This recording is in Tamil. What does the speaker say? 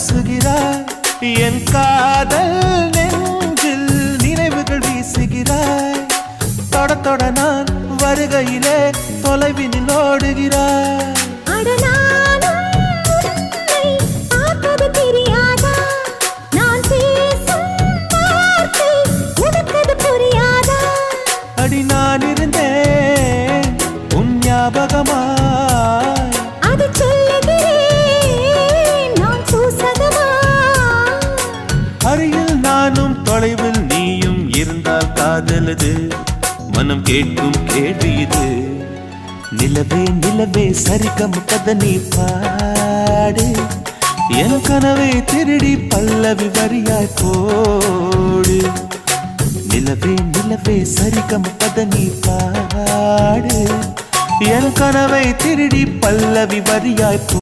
பூசுகிறாய் என் காதல் நெஞ்சில் நினைவுகள் வீசுகிறாய் தொட தொட நான் வருகையிலே தொலைவினில் ஓடுகிறாய் அடி நான் இருந்தேன் உன் ஞாபகமாய் அது சொல்லுகிறேன் நான் சூசகமாய் அருகில் நானும் தொலைவில் நீயும் இருந்தால் காதலது மனம் கேட்கும் கேள்வி இது நிலவே நிலவே சரிகம் கதை நீ பாடு என் கனவை திருடி பல்லவி வரியாய் போடு நிலவே நிலவே சரிகம் கதை நீ பாடு என் கனவை திருடி பல்லவி வரியாய்